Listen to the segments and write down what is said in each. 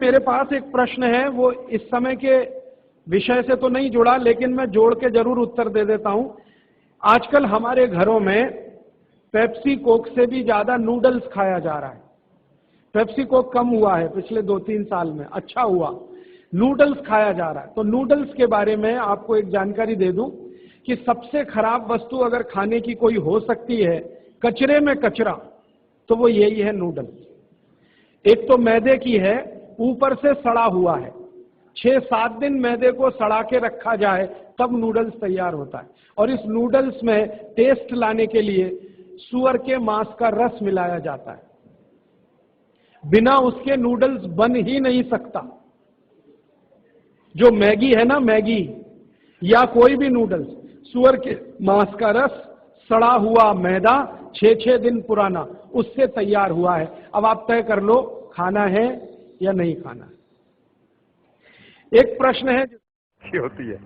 मेरे पास एक प्रश्न है, वो इस समय के विषय से तो नहीं जुड़ा, लेकिन मैं जोड़ के जरूर उत्तर दे देता हूं। आजकल हमारे घरों में पेप्सी कोक से भी ज्यादा नूडल्स खाया जा रहा है। पेप्सी कोक कम हुआ है पिछले 2-3 साल में, अच्छा हुआ, नूडल्स खाया जा रहा है। तो नूडल्स के बारे में आपको एक जानकारी दे दूं कि सबसे खराब वस्तु अगर खाने की कोई हो सकती है, कचरे में कचरा, तो वो यही है नूडल्स। एक तो मैदे की है, ऊपर से सड़ा हुआ है। 6-7 दिन मैदे को सड़ा के रखा जाए तब नूडल्स तैयार होता है। और इस नूडल्स में टेस्ट लाने के लिए सूअर के मांस का रस मिलाया जाता है। बिना उसके नूडल्स बन ही नहीं सकता। जो मैगी है ना, मैगी या कोई भी नूडल्स, सूअर के मांस का रस, सड़ा हुआ मैदा, 6-6 दिन पुराना, उससे तैयार हुआ है। अब आप तय कर लो खाना है या नहीं खाना। एक प्रश्न है होती है,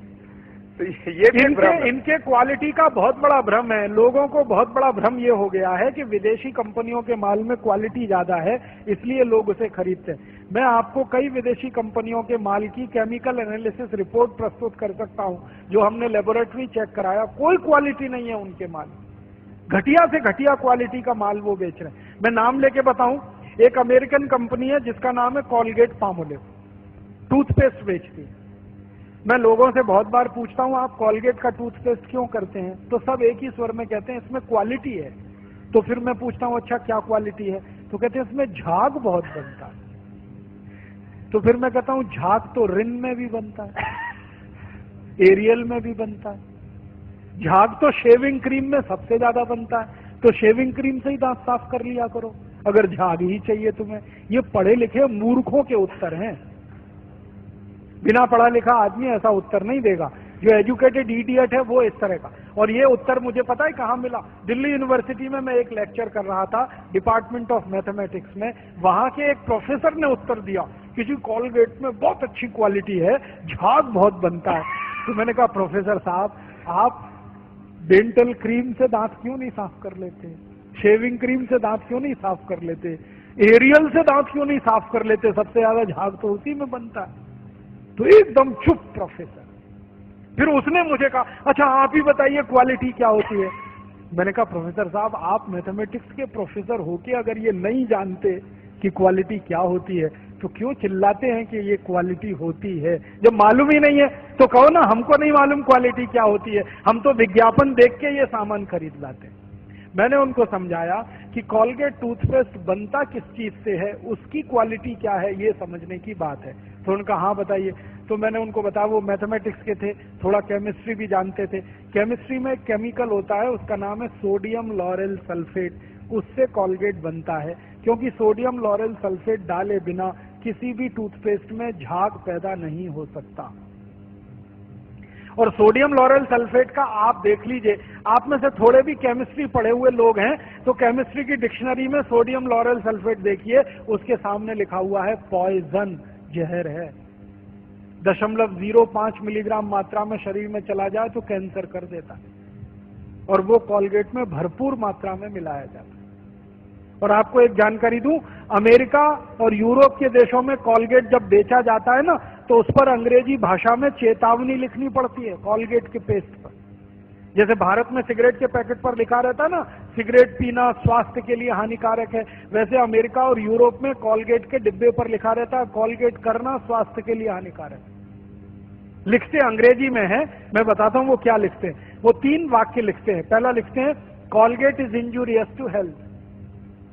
तो ये भी इनके क्वालिटी का बहुत बड़ा भ्रम है। लोगों को बहुत बड़ा भ्रम ये हो गया है कि विदेशी कंपनियों के माल में क्वालिटी ज्यादा है, इसलिए लोग उसे खरीदते हैं। मैं आपको कई विदेशी कंपनियों के माल की केमिकल एनालिसिस रिपोर्ट प्रस्तुत कर सकता हूं, जो हमने लेबोरेटरी चेक कराया, कोई क्वालिटी नहीं है उनके माल। घटिया से घटिया क्वालिटी का माल वो बेच रहे हैं। मैं नाम लेके बताऊं, एक अमेरिकन कंपनी है जिसका नाम है कोलगेट पामोलिव, टूथपेस्ट बेचती है। मैं लोगों से बहुत बार पूछता हूं, आप कोलगेट का टूथपेस्ट क्यों करते हैं? तो सब एक ही स्वर में कहते हैं इसमें क्वालिटी है। तो फिर मैं पूछता हूं अच्छा क्या क्वालिटी है? तो कहते हैं इसमें झाग बहुत बनता है। तो फिर मैं कहता हूं झाग तो रिन में भी बनता है, एरियल में भी बनता है। झाग तो शेविंग क्रीम में सबसे ज्यादा बनता है, तो शेविंग क्रीम से ही दांत साफ कर लिया करो अगर झाग ही चाहिए तुम्हें। ये पढ़े लिखे मूर्खों के उत्तर हैं। बिना पढ़ा लिखा आदमी ऐसा उत्तर नहीं देगा। जो एजुकेटेड इडियट है वो इस तरह का। और ये उत्तर मुझे पता है कहां मिला? दिल्ली यूनिवर्सिटी में मैं एक लेक्चर कर रहा था डिपार्टमेंट ऑफ मैथमेटिक्स में। वहां के एक प्रोफेसर ने उत्तर दिया, किसी कोलगेट में बहुत अच्छी क्वालिटी है, झाग बहुत बनता है। तो मैंने कहा प्रोफेसर साहब, आप डेंटल क्रीम से दांत क्यों नहीं साफ कर लेते? शेविंग क्रीम से दांत क्यों नहीं साफ कर लेते? एरियल से दांत क्यों नहीं साफ कर लेते? सबसे ज्यादा झाग तो उसी में बनता है। तो एकदम चुप प्रोफेसर। फिर उसने मुझे कहा अच्छा आप ही बताइए क्वालिटी क्या होती है? मैंने कहा प्रोफेसर साहब, आप मैथमेटिक्स के प्रोफेसर होके अगर ये नहीं जानते कि क्वालिटी क्या होती है तो क्यों चिल्लाते हैं कि ये क्वालिटी होती है? जब मालूम ही नहीं है तो कहो ना हमको नहीं मालूम क्वालिटी क्या होती है, हम तो विज्ञापन देख के ये सामान खरीद लाते हैं। मैंने उनको समझाया कि कोलगेट टूथपेस्ट बनता किस चीज से है, उसकी क्वालिटी क्या है, ये समझने की बात है। तो उनका हाँ बताइए। तो मैंने उनको बताया, वो मैथमेटिक्स के थे, थोड़ा केमिस्ट्री भी जानते थे। केमिस्ट्री में एक केमिकल होता है, उसका नाम है सोडियम लॉरेल सल्फेट, उससे कोलगेट बनता है। क्योंकि सोडियम लॉरेल सल्फेट डाले बिना किसी भी टूथपेस्ट में झाग पैदा नहीं हो सकता। और सोडियम लॉरेल सल्फेट का आप देख लीजिए, आप में से थोड़े भी केमिस्ट्री पढ़े हुए लोग हैं तो केमिस्ट्री की डिक्शनरी में सोडियम लॉरेल सल्फेट देखिए, उसके सामने लिखा हुआ है पॉइजन, जहर है। 0.05 मिलीग्राम मात्रा में शरीर में चला जाए तो कैंसर कर देता है। और वो कोलगेट में भरपूर मात्रा में मिलाया जाता है। और आपको एक जानकारी दूं, अमेरिका और यूरोप के देशों में कोलगेट जब बेचा जाता है ना, तो उस पर अंग्रेजी भाषा में चेतावनी लिखनी पड़ती है कोलगेट के पेस्ट पर। जैसे भारत में सिगरेट के पैकेट पर लिखा रहता है ना, सिगरेट पीना स्वास्थ्य के लिए हानिकारक है, वैसे अमेरिका और यूरोप में कोलगेट के डिब्बे पर लिखा रहता है कोलगेट करना स्वास्थ्य के लिए हानिकारक है। लिखते अंग्रेजी में है, मैं बताता हूं वो क्या लिखते हैं। वो 3 वाक्य लिखते हैं। पहला लिखते हैं Colgate is injurious to health,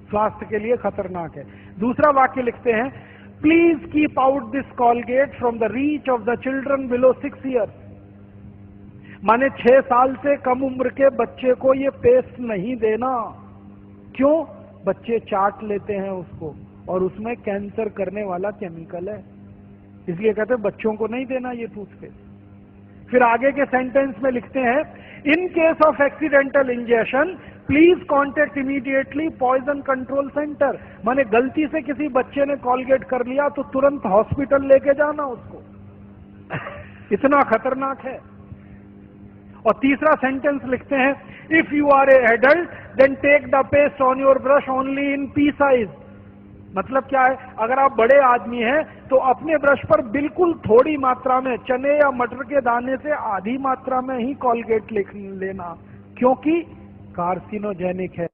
स्वास्थ्य के लिए खतरनाक है। दूसरा वाक्य लिखते हैं please keep out this Colgate from the reach of the children below 6 years. माने 6 साल से कम उम्र के बच्चे को ये पेस्ट नहीं देना। क्यों? बच्चे चाट लेते हैं उसको और उसमें कैंसर करने वाला केमिकल है, इसलिए कहते हैं बच्चों को नहीं देना ये टूथपेस्ट। फिर आगे के सेंटेंस में लिखते हैं in case of accidental injection please contact immediately poison control centre. माने गलती से किसी बच्चे ने कोलगेट कर लिया तो तुरंत हॉस्पिटल लेके जाना उसको, इतना खतरनाक है। और तीसरा सेंटेंस लिखते हैं if you are a adult then take the paste on your brush only in pea size. मतलब क्या है, अगर आप बड़े आदमी हैं तो अपने ब्रश पर बिल्कुल थोड़ी मात्रा में चने या मटर के दाने से आधी मात्रा में ही कॉलगेट लेना, क्योंकि कार्सिनोजेनिक है।